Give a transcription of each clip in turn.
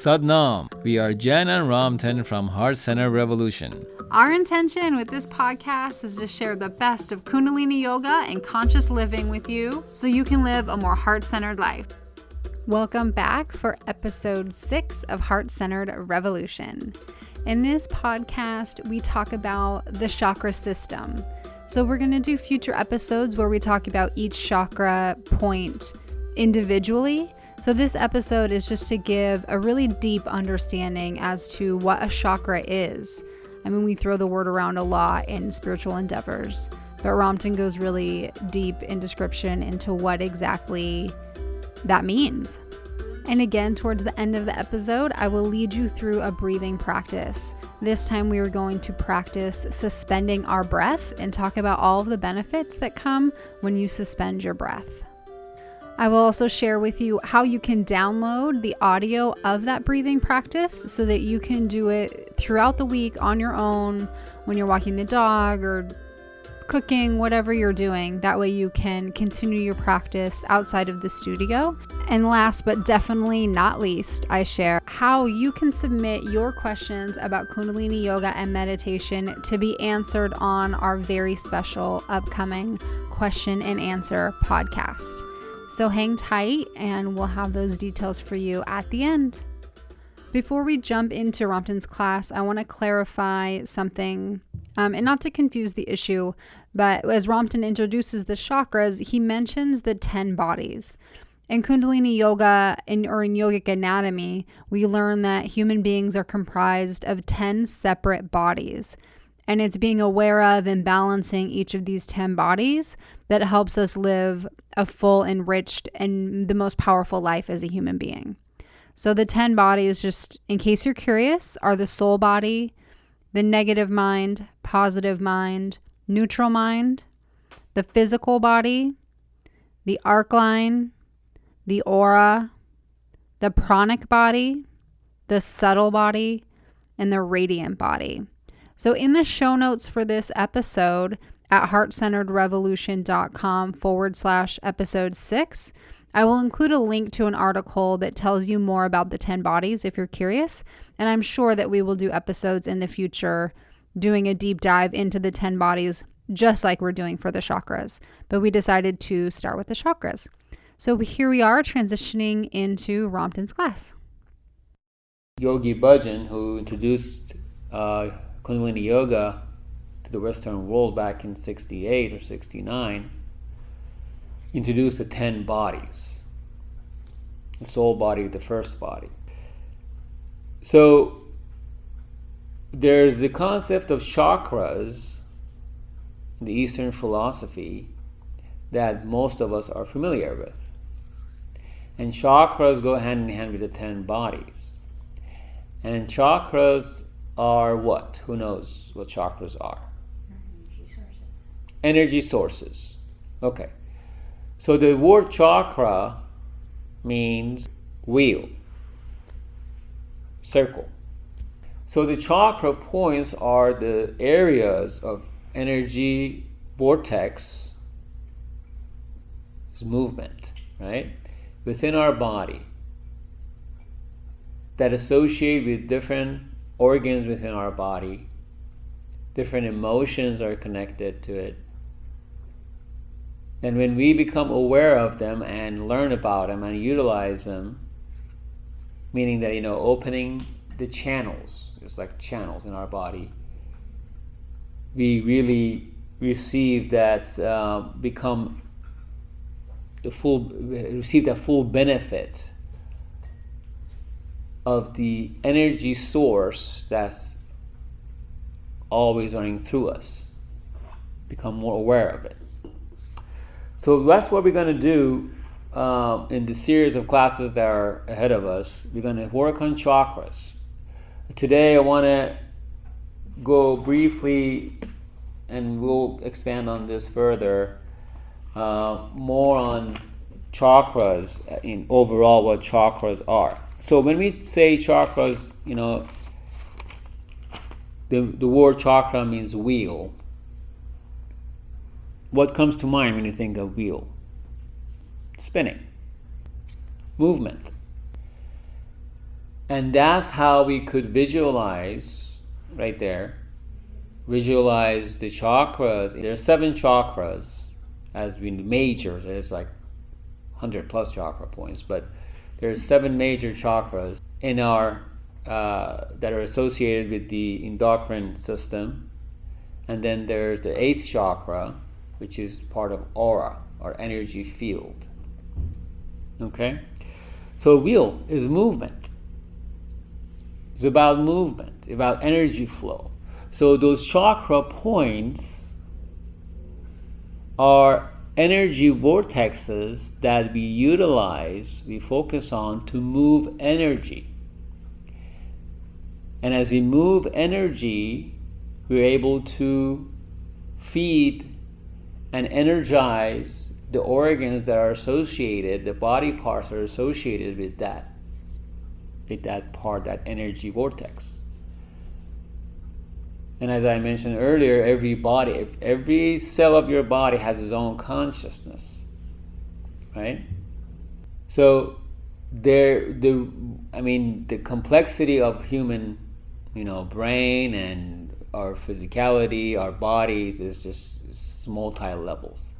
Sadnam. We are Jen and Ramtin from Heart Center Revolution. Our intention with this podcast is to share the best of Kundalini Yoga and conscious living with you so you can live a more heart-centered life. Welcome back for episode 6 of Heart-Centered Revolution. In this podcast, we talk about the chakra system. So we're going to do future episodes where we talk about each chakra point individually. So this episode is just to give a really deep understanding as to what a chakra is. I mean, we throw the word around a lot in spiritual endeavors, but Ramtin goes really deep in description into what exactly that means. And again, towards the end of the episode, I will lead you through a breathing practice. This time we are going to practice suspending our breath and talk about all of the benefits that come when you suspend your breath. I will also share with you how you can download the audio of that breathing practice so that you can do it throughout the week on your own when you're walking the dog or cooking, whatever you're doing. That way you can continue your practice outside of the studio. And last but definitely not least, I share how you can submit your questions about Kundalini Yoga and Meditation to be answered on our very special upcoming question and answer podcast. So hang tight and we'll have those details for you at the end. Before we jump into Ramtin's class, I want to clarify something, and not to confuse the issue, but as Ramtin introduces the chakras, he mentions the 10 bodies. In Kundalini Yoga or in yogic anatomy, we learn that human beings are comprised of 10 separate bodies. And it's being aware of and balancing each of these 10 bodies that helps us live a full, enriched, and the most powerful life as a human being. So the 10 bodies, just in case you're curious, are the soul body, the negative mind, positive mind, neutral mind, the physical body, the arc line, the aura, the pranic body, the subtle body, and the radiant body. So in the show notes for this episode at heartcenteredrevolution.com/episode 6, I will include a link to an article that tells you more about the 10 bodies if you're curious. And I'm sure that we will do episodes in the future doing a deep dive into the 10 bodies, just like we're doing for the chakras. But we decided to start with the chakras. So here we are transitioning into Ramtin's class. Yogi Bhajan, who introduced Kundalini Yoga to the Western world back in 68 or 69, introduced the 10 bodies. The soul body, the first body. So there's the concept of chakras in the Eastern philosophy that most of us are familiar with. And chakras go hand in hand with the 10 bodies. And chakras are what? Who knows what chakras are? Energy sources. Okay. So the word chakra means wheel, circle. So the chakra points are the areas of energy vortex, movement, right? Within our body that associate with different organs within our body. Different emotions are connected to it. And when we become aware of them and learn about them and utilize them, meaning that, opening the channels, it's like channels in our body, we really receive that, receive that full benefit of the energy source that's always running through us. Become more aware of it. So that's what we're going to do in the series of classes that are ahead of us. We're going to work on chakras. Today I want to go briefly, and we'll expand on this further, more on chakras, in overall what chakras are. So when we say chakras, the word chakra means wheel. What comes to mind when you think of wheel? Spinning. Movement. And that's how we could visualize, right there, visualize the chakras. There's 7 chakras as we major. There's like 100 plus chakra points, but there's 7 major chakras in our that are associated with the endocrine system. And then there's the 8th chakra, which is part of aura, or energy field. Okay? So wheel is movement. It's about movement, about energy flow. So those chakra points are energy vortexes that we utilize, we focus on to move energy. And as we move energy, we're able to feed and energize the organs that are associated, the body parts are associated with that part, that energy vortex. And as I mentioned earlier, every cell of your body has its own consciousness, right? So the complexity of human, brain and our physicality, our bodies is just multi-levels.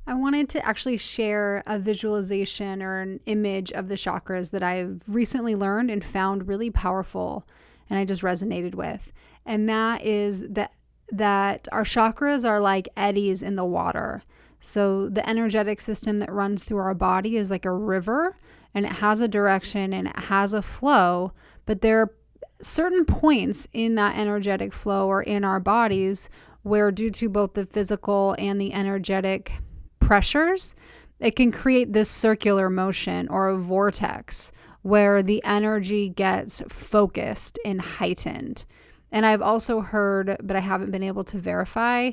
I wanted to actually share a visualization or an image of the chakras that I've recently learned and found really powerful, and I just resonated with. And that is that our chakras are like eddies in the water. So the energetic system that runs through our body is like a river, and it has a direction and it has a flow, but there are certain points in that energetic flow or in our bodies where, due to both the physical and the energetic pressures, it can create this circular motion or a vortex where the energy gets focused and heightened. And I've also heard, but I haven't been able to verify,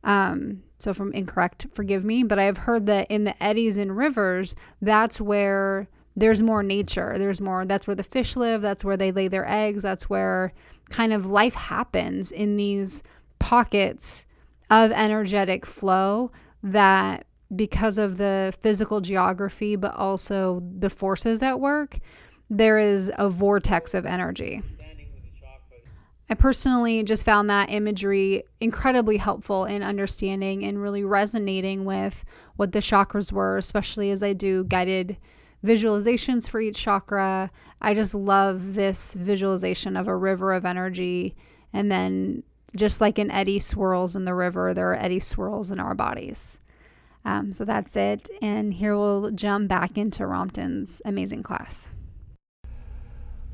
so if I'm incorrect, forgive me, but I've heard that in the eddies and rivers, that's where there's more nature. That's where the fish live. That's where they lay their eggs. That's where kind of life happens, in these pockets of energetic flow that, because of the physical geography, but also the forces at work, there is a vortex of energy. I personally just found that imagery incredibly helpful in understanding and really resonating with what the chakras were, especially as I do guided visualizations for each chakra. I just love this visualization of a river of energy, and then just like an eddy swirls in the river, there are eddy swirls in our bodies. So that's it. And here we'll jump back into Ramtin's amazing class.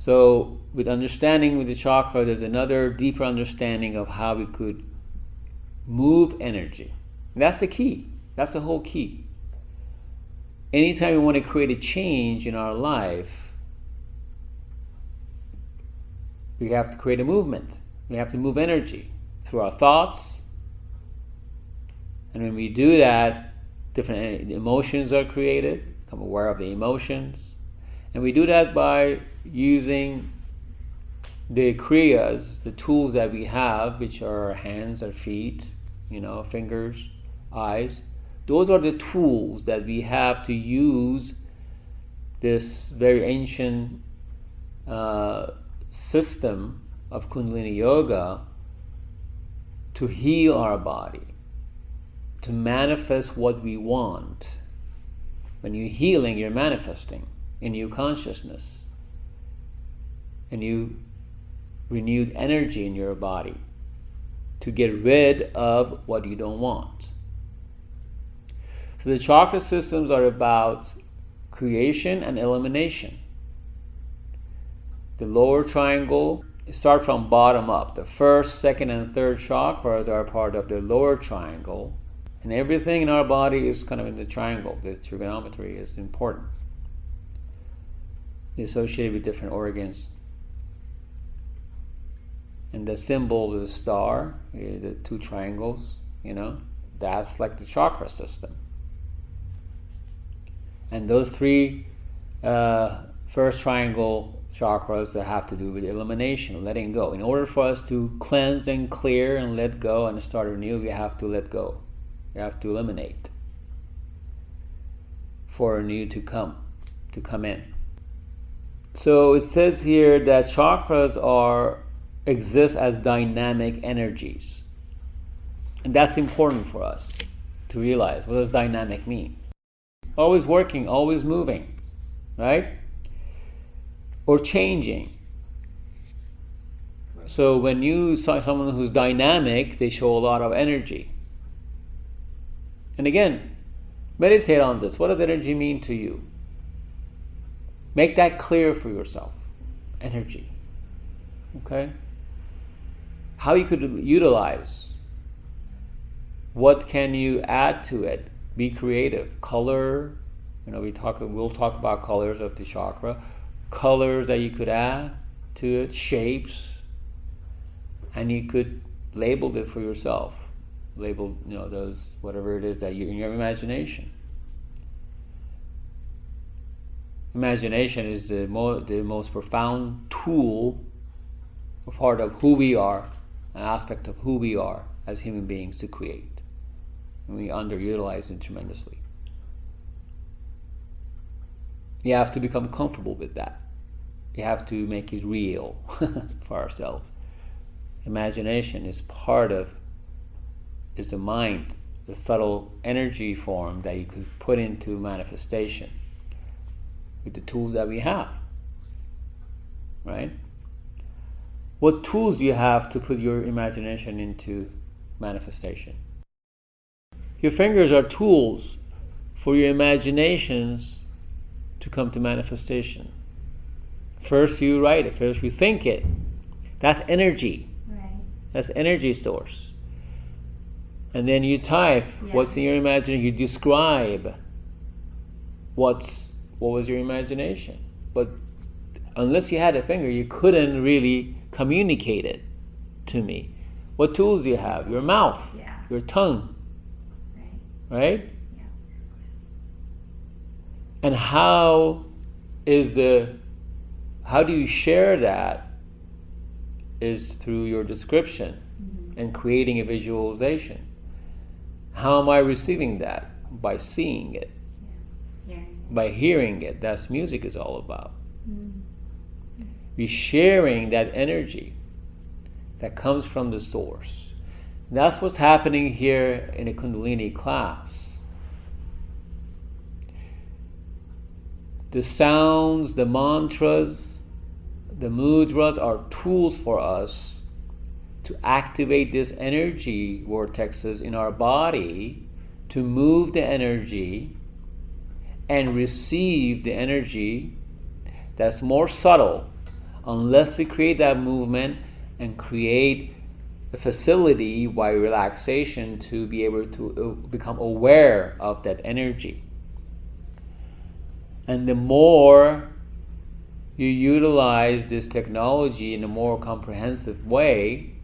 So with understanding with the chakra, there's another deeper understanding of how we could move energy. And that's the key. That's the whole key. Anytime we want to create a change in our life, we have to create a movement. We have to move energy through our thoughts. And when we do that, different emotions are created. Become aware of the emotions. And we do that by using the kriyas, the tools that we have, which are our hands, our feet, fingers, eyes. Those are the tools that we have to use this very ancient system of Kundalini Yoga to heal our body, to manifest what we want. When you're healing, you're manifesting a new consciousness, a new renewed energy in your body to get rid of what you don't want. So the chakra systems are about creation and elimination. The lower triangle, start from bottom up. The first, second, and third chakras are part of the lower triangle. And everything in our body is kind of in the triangle. The trigonometry is important. It's associated with different organs. And the symbol is a star, the 2 triangles, that's like the chakra system. And those 3 first triangle chakras that have to do with elimination, letting go. In order for us to cleanse and clear and let go and start anew, we have to let go. We have to eliminate for a new to come in. So it says here that chakras exist as dynamic energies. And that's important for us to realize. What does dynamic mean? Always working, always moving, right? Or changing. So when you saw someone who's dynamic, they show a lot of energy. And again, meditate on this. What does energy mean to you? Make that clear for yourself. Energy. Okay? How you could utilize. What can you add to it? Be creative. Color. We'll talk about colors of the chakra. Colors that you could add to it. Shapes. And you could label it for yourself. Label, those, whatever it is that you in your imagination. Imagination is the most profound tool, a part of who we are, an aspect of who we are as human beings to create. And we underutilize it tremendously. You have to become comfortable with that. You have to make it real for ourselves. Imagination is the mind, the subtle energy form that you could put into manifestation with the tools that we have, right? What tools do you have to put your imagination into manifestation? Your fingers are tools for your imaginations to come to manifestation. First you write it, first you think it. That's energy. Right. That's energy source. And then you type what's in your imagination. You describe what was your imagination. But unless you had a finger, you couldn't really communicate it to me. What tools do you have? Your mouth, your tongue, right? Yeah. And how do you share that is through your description and creating a visualization. How am I receiving that? By seeing it. By hearing it. That's music is all about. Be sharing that energy that comes from the source. And that's what's happening here in a Kundalini class. The sounds, the mantras, the mudras are tools for us to activate this energy vortexes in our body, to move the energy and receive the energy that's more subtle, unless we create that movement and create a facility by relaxation to be able to become aware of that energy. And the more you utilize this technology in a more comprehensive way,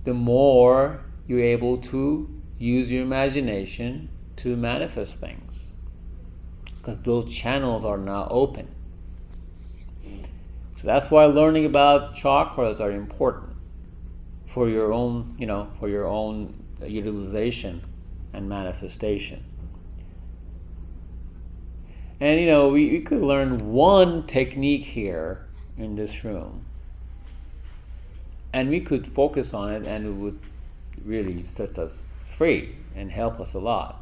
the more you're able to use your imagination to manifest things. Because those channels are now open. So that's why learning about chakras are important for your own, utilization and manifestation. And we could learn one technique here in this room, and we could focus on it, and it would really set us free and help us a lot.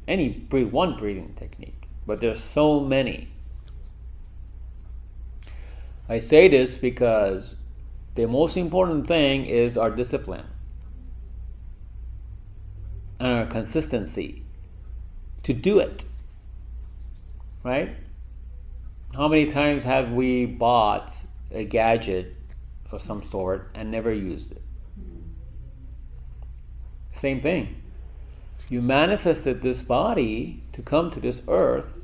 One breathing technique, but there's so many. I say this because the most important thing is our discipline and our consistency to do it. Right? How many times have we bought a gadget of some sort and never used it? Same thing. You manifested this body to come to this earth,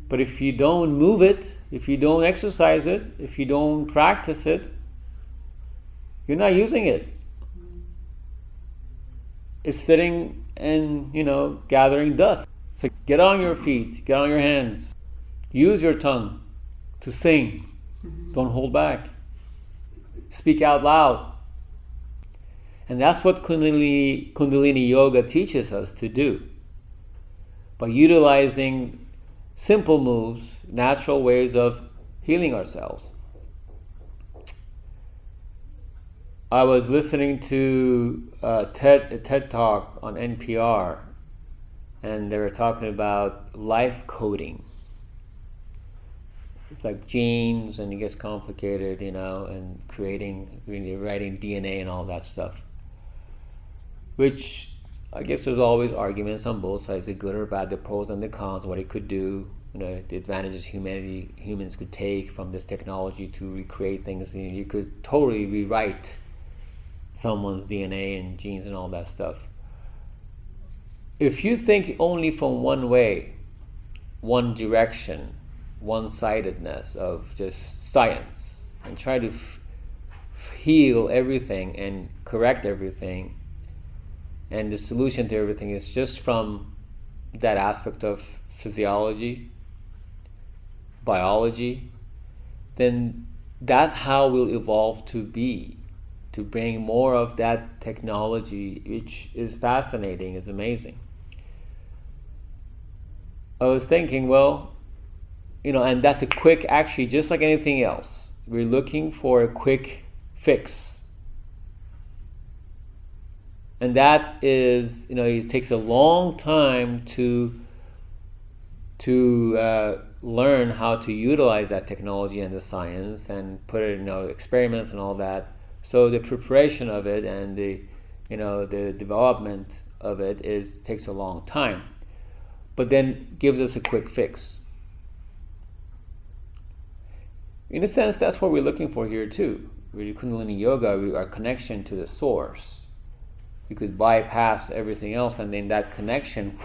but if you don't move it, if you don't exercise it, if you don't practice it, you're not using it. It's sitting and, gathering dust. So get on your feet, get on your hands. Use your tongue to sing. Don't hold back. Speak out loud. And that's what Kundalini Yoga teaches us to do. By utilizing simple moves, natural ways of healing ourselves. I was listening to a TED Talk on NPR, and they were talking about life coding. It's like genes, and it gets complicated, and writing DNA and all that stuff. Which, I guess there's always arguments on both sides, the good or bad, the pros and the cons, what it could do, the advantages humans could take from this technology to recreate things. You could totally rewrite someone's DNA and genes and all that stuff. If you think only from one way, one direction, one-sidedness of just science, and try to heal everything and correct everything, and the solution to everything is just from that aspect of physiology, biology, then that's how we'll evolve to be, to bring more of that technology, which is fascinating, is amazing. I was thinking, and that's a quick, actually, just like anything else, we're looking for a quick fix. And that is, it takes a long time to learn how to utilize that technology and the science and put it in experiments and all that. So the preparation of it and the development of it takes a long time, but then gives us a quick fix. In a sense, that's what we're looking for here too. With Kundalini Yoga, our connection to the source. We could bypass everything else, and then that connection,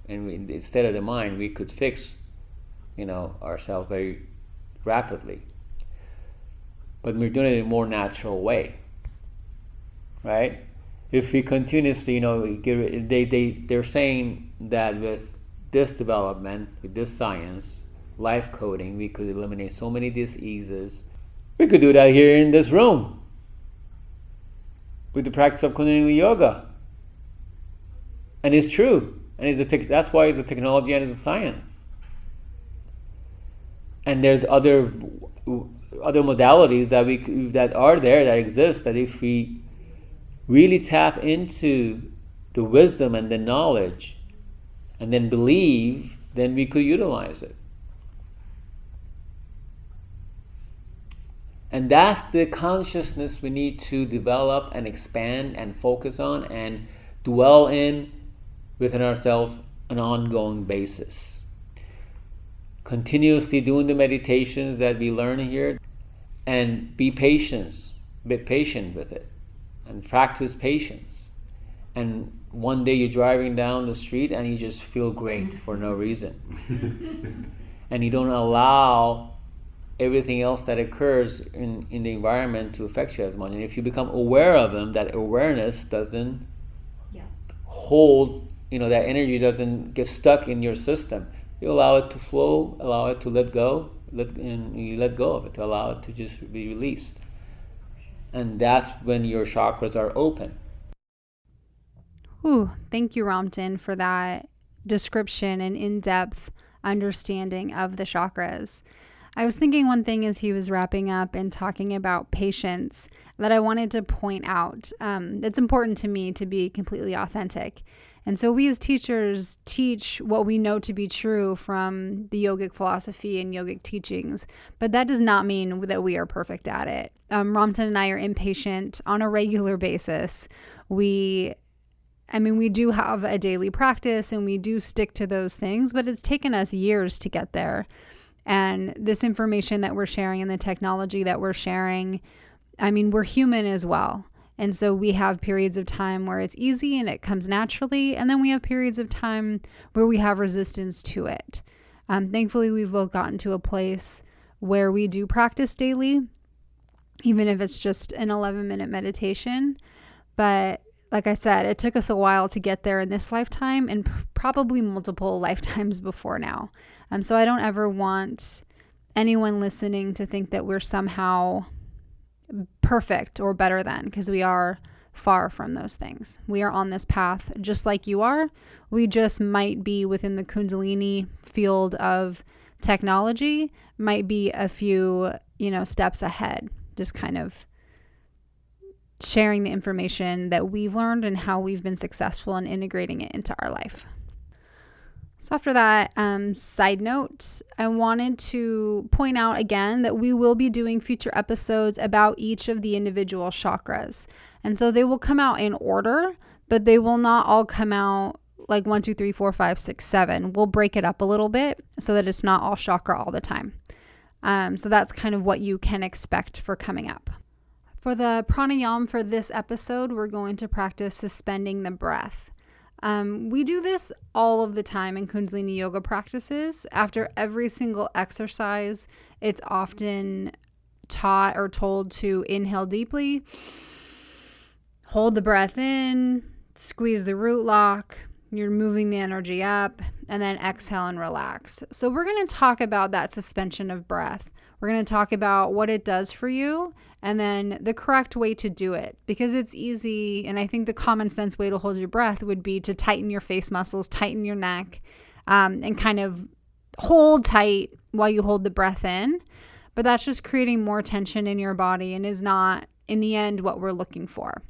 and instead of the mind, we could fix, ourselves very rapidly. But we're doing it in a more natural way, right? If we continuously, they're saying that with this development, with this science, life coding, we could eliminate so many diseases. We could do that here in this room with the practice of Kundalini Yoga. And it's true. And that's why it's a technology and it's a science. And there's other modalities that exist, that if we really tap into the wisdom and the knowledge and then believe, then we could utilize it. And that's the consciousness we need to develop and expand and focus on and dwell in within ourselves on an ongoing basis. Continuously doing the meditations that we learn here, and be patient with it, and practice patience. And one day you're driving down the street and you just feel great for no reason. And you don't allow everything else that occurs in the environment to affect you as much. And if you become aware of them, that awareness doesn't hold, that energy doesn't get stuck in your system. You allow it to flow, allow it to let go, and you let go of it, to allow it to just be released. And that's when your chakras are open. Ooh, thank you, Ramtin, for that description and in-depth understanding of the chakras. I was thinking one thing as he was wrapping up and talking about patience that I wanted to point out. It's important to me to be completely authentic. And so we as teachers teach what we know to be true from the yogic philosophy and yogic teachings, but that does not mean that we are perfect at it. Ramtin and I are impatient on a regular basis. We do have a daily practice and we do stick to those things, but it's taken us years to get there. And this information that we're sharing and the technology that we're sharing, we're human as well. And so we have periods of time where it's easy and it comes naturally. And then we have periods of time where we have resistance to it. Thankfully, we've both gotten to a place where we do practice daily, even if it's just an 11-minute meditation. But like I said, it took us a while to get there in this lifetime and probably multiple lifetimes before now. So I don't ever want anyone listening to think that we're somehow perfect or better than, because we are far from those things. We are on this path just like you are. We just might be within the Kundalini field of technology, might be a few, steps ahead, just kind of sharing the information that we've learned and how we've been successful in integrating it into our life. So after that, side note, I wanted to point out again that we will be doing future episodes about each of the individual chakras. And so they will come out in order, but they will not all come out like 1, 2, 3, 4, 5, 6, 7. We'll break it up a little bit so that it's not all chakra all the time. So that's kind of what you can expect for coming up. For the pranayam for this episode, we're going to practice suspending the breath. We do this all of the time in Kundalini yoga practices. After every single exercise, it's often taught or told to inhale deeply, hold the breath in, squeeze the root lock, you're moving the energy up, and then exhale and relax. So we're going to talk about that suspension of breath. We're going to talk about what it does for you and then the correct way to do it, because it's easy. And I think the common sense way to hold your breath would be to tighten your face muscles, tighten your neck, and kind of hold tight while you hold the breath in. But that's just creating more tension in your body and is not, in the end, what we're looking for.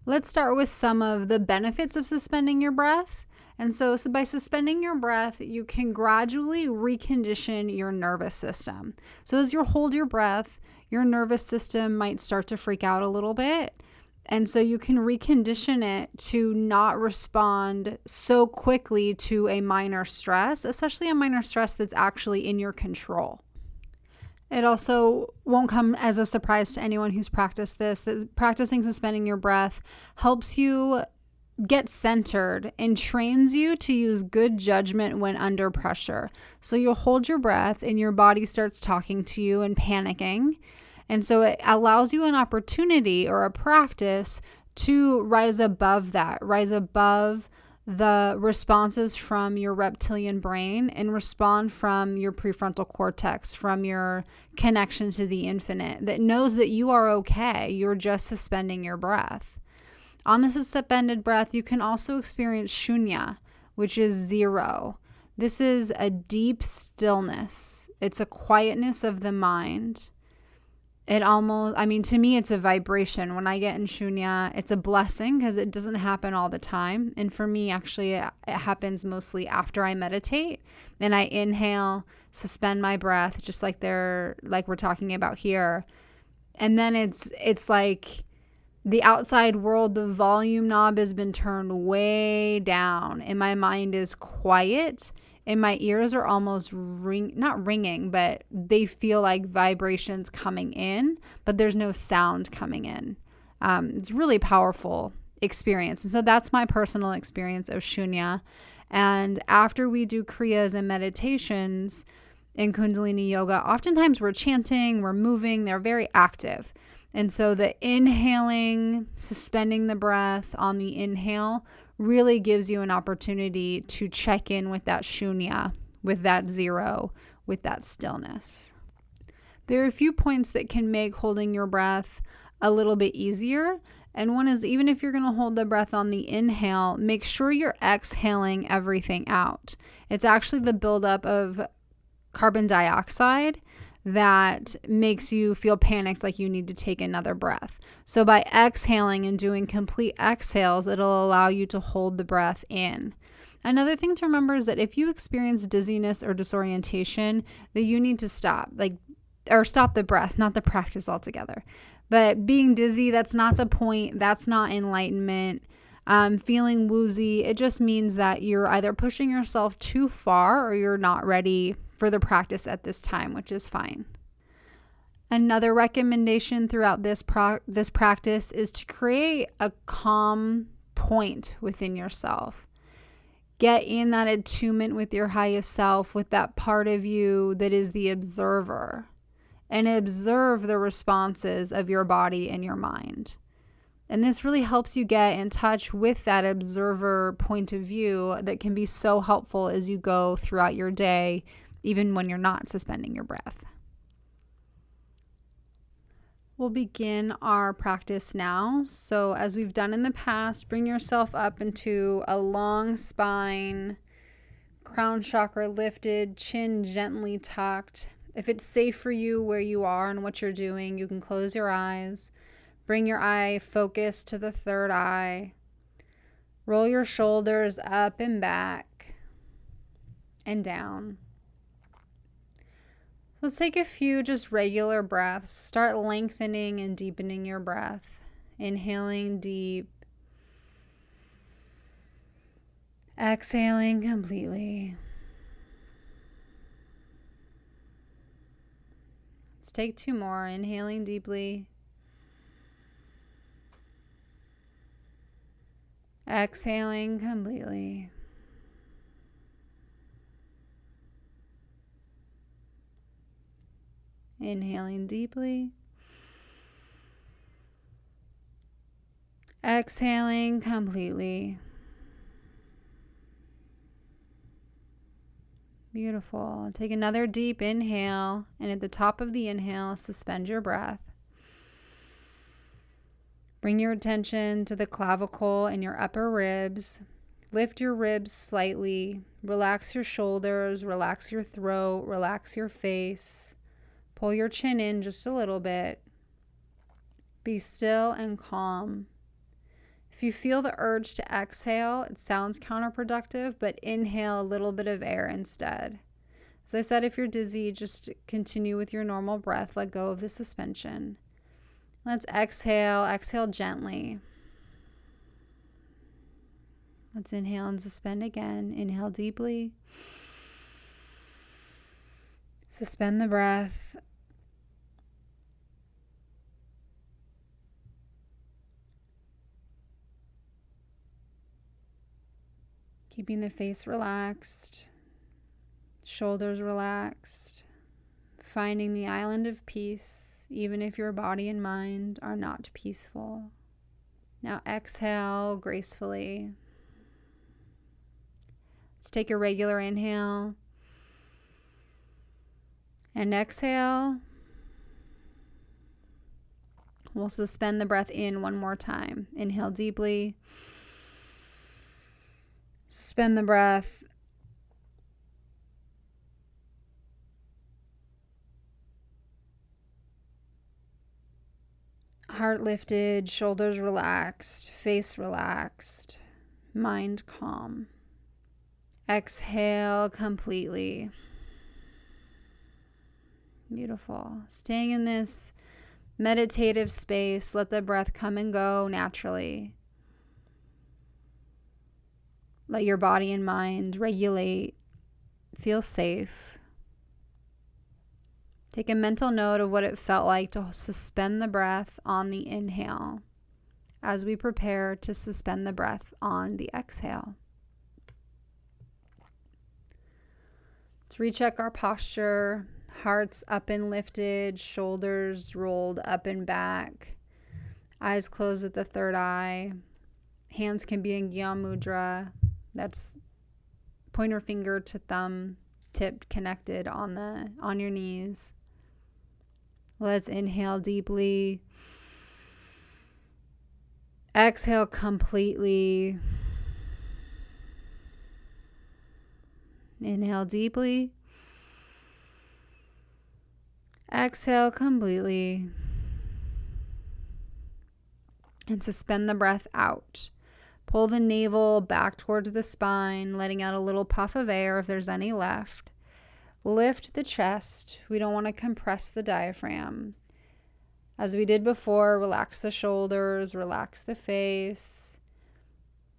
Let's start with some of the benefits of suspending your breath. And so by suspending your breath, you can gradually recondition your nervous system. So as you hold your breath, your nervous system might start to freak out a little bit. And so you can recondition it to not respond so quickly to a minor stress, especially a minor stress that's actually in your control. It also won't come as a surprise to anyone who's practiced this, that practicing suspending your breath helps you get centered and trains you to use good judgment when under pressure. So you'll hold your breath and your body starts talking to you and panicking. And so it allows you an opportunity or a practice to rise above that, rise above the responses from your reptilian brain and respond from your prefrontal cortex, from your connection to the infinite that knows that you are okay. You're just suspending your breath. On the suspended breath, you can also experience shunya, which is zero. This is a deep stillness. It's a quietness of the mind. To me, it's a vibration. When I get in shunya, it's a blessing because it doesn't happen all the time. And for me, actually, it happens mostly after I meditate. And I inhale, suspend my breath, just like we're talking about here. And then it's like the outside world, the volume knob has been turned way down and my mind is quiet and my ears are almost not ringing, but they feel like vibrations coming in, but there's no sound coming in. It's really powerful experience. And so that's my personal experience of shunya. And after we do kriyas and meditations in Kundalini yoga, oftentimes we're chanting, we're moving, they're very active. And so the inhaling, suspending the breath on the inhale really gives you an opportunity to check in with that shunya, with that zero, with that stillness. There are a few points that can make holding your breath a little bit easier. And one is, even if you're going to hold the breath on the inhale, make sure you're exhaling everything out. It's actually the buildup of carbon dioxide that makes you feel panicked, like you need to take another breath. So by exhaling and doing complete exhales, it'll allow you to hold the breath in. Another thing to remember is that if you experience dizziness or disorientation, that you need to stop the breath, not the practice altogether. But being dizzy, that's not the point. That's not enlightenment. Feeling woozy, it just means that you're either pushing yourself too far or you're not ready for the practice at this time, which is fine. Another recommendation throughout this practice is to create a calm point within yourself. Get in that attunement with your highest self, with that part of you that is the observer, and observe the responses of your body and your mind. And this really helps you get in touch with that observer point of view that can be so helpful as you go throughout your day, even when you're not suspending your breath. We'll begin our practice now. So as we've done in the past, bring yourself up into a long spine, crown chakra lifted, chin gently tucked. If it's safe for you where you are and what you're doing, you can close your eyes. Bring your eye focus to the third eye. Roll your shoulders up and back and down. Let's take a few just regular breaths. Start lengthening and deepening your breath. Inhaling deep. Exhaling completely. Let's take two more. Inhaling deeply. Exhaling completely. Inhaling deeply. Exhaling completely. Beautiful. Take another deep inhale, and at the top of the inhale, suspend your breath. Bring your attention to the clavicle and your upper ribs. Lift your ribs slightly. Relax your shoulders, relax your throat, relax your face. Pull your chin in just a little bit. Be still and calm. If you feel the urge to exhale, it sounds counterproductive, but inhale a little bit of air instead. As I said, if you're dizzy, just continue with your normal breath. Let go of the suspension. Let's exhale. Exhale gently. Let's inhale and suspend again. Inhale deeply. Suspend the breath. Keeping the face relaxed, shoulders relaxed, finding the island of peace, even if your body and mind are not peaceful. Now exhale gracefully. Let's take a regular inhale and exhale. We'll suspend the breath in one more time. Inhale deeply. Suspend the breath. Heart lifted, shoulders relaxed, face relaxed, mind calm. Exhale completely. Beautiful. Staying in this meditative space, let the breath come and go naturally. Let your body and mind regulate. Feel safe. Take a mental note of what it felt like to suspend the breath on the inhale as we prepare to suspend the breath on the exhale. Let's recheck our posture. Hearts up and lifted, shoulders rolled up and back, eyes closed at the third eye. Hands can be in Gyan Mudra. That's pointer finger to thumb tip connected on your knees. Let's inhale deeply. Exhale completely. Inhale deeply. Exhale completely. And suspend the breath out. Pull the navel back towards the spine, letting out a little puff of air if there's any left. Lift the chest. We don't want to compress the diaphragm. As we did before, relax the shoulders, relax the face.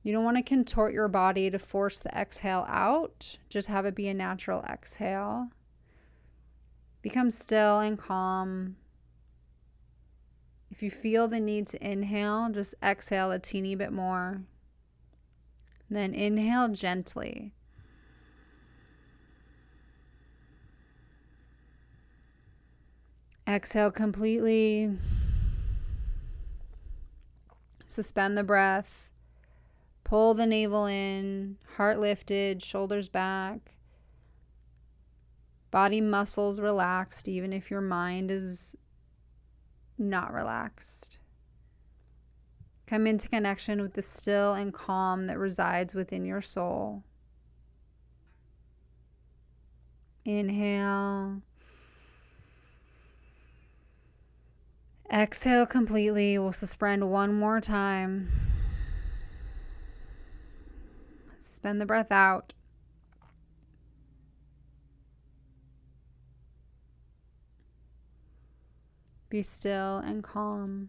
You don't want to contort your body to force the exhale out. Just have it be a natural exhale. Become still and calm. If you feel the need to inhale, just exhale a teeny bit more. Then inhale gently. Exhale completely. Suspend the breath. Pull the navel in, heart lifted, shoulders back. Body muscles relaxed, even if your mind is not relaxed. Come into connection with the still and calm that resides within your soul. Inhale. Exhale completely. We'll suspend one more time. Suspend the breath out. Be still and calm.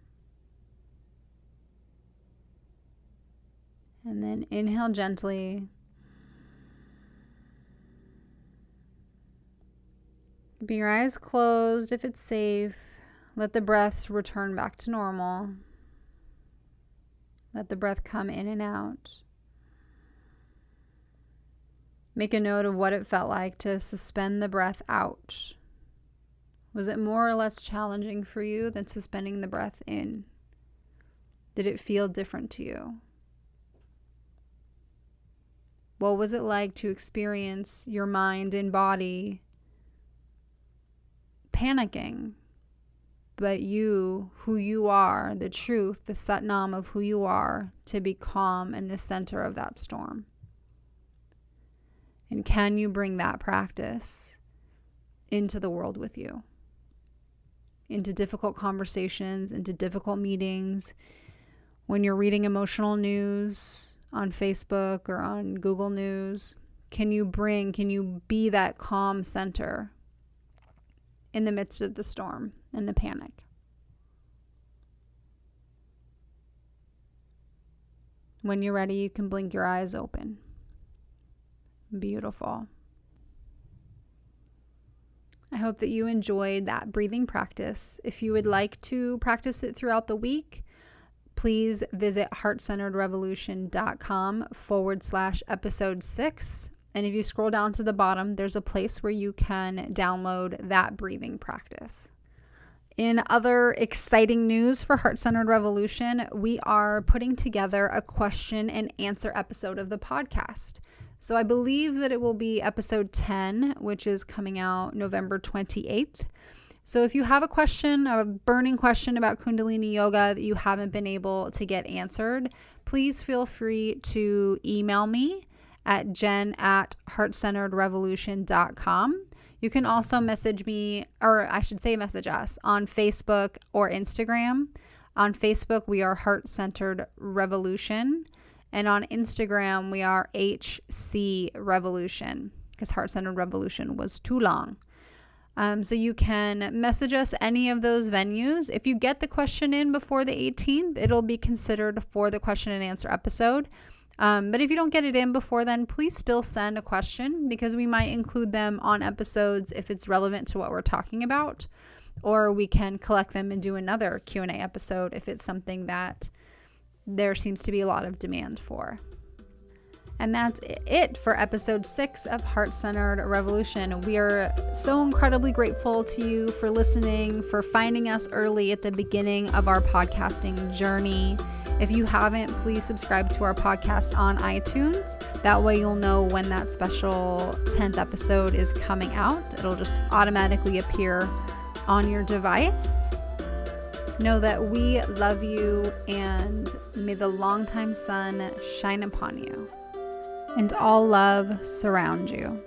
And then inhale gently. Keeping your eyes closed if it's safe. Let the breath return back to normal. Let the breath come in and out. Make a note of what it felt like to suspend the breath out. Was it more or less challenging for you than suspending the breath in? Did it feel different to you? What was it like to experience your mind and body panicking, but you, who you are, the truth, the Satnam of who you are, to be calm in the center of that storm? And can you bring that practice into the world with you? Into difficult conversations, into difficult meetings, when you're reading emotional news on Facebook or on Google News? Can you be that calm center in the midst of the storm and the panic? When you're ready, you can blink your eyes open. Beautiful. I hope that you enjoyed that breathing practice. If you would like to practice it throughout the week, please visit heartcenteredrevolution.com/episode 6. And if you scroll down to the bottom, there's a place where you can download that breathing practice. In other exciting news for Heart-Centered Revolution, we are putting together a question and answer episode of the podcast. So I believe that it will be episode 10, which is coming out November 28th. So if you have a question, a burning question about Kundalini Yoga that you haven't been able to get answered, please feel free to email me at jen@heartcenteredrevolution.com. You can also message me, or I should say message us, on Facebook or Instagram. On Facebook, we are Heart-Centered Revolution. And on Instagram, we are HC Revolution, because Heart-Centered Revolution was too long. So you can message us any of those venues. If you get the question in before the 18th, it'll be considered for the question and answer episode. But if you don't get it in before then, please still send a question, because we might include them on episodes if it's relevant to what we're talking about. Or we can collect them and do another Q&A episode if it's something that there seems to be a lot of demand for. And that's it for episode 6 of Heart-Centered Revolution. We are so incredibly grateful to you for listening, for finding us early at the beginning of our podcasting journey. If you haven't, please subscribe to our podcast on iTunes. That way you'll know when that special 10th episode is coming out. It'll just automatically appear on your device. Know that we love you, and may the longtime sun shine upon you, and all love surround you.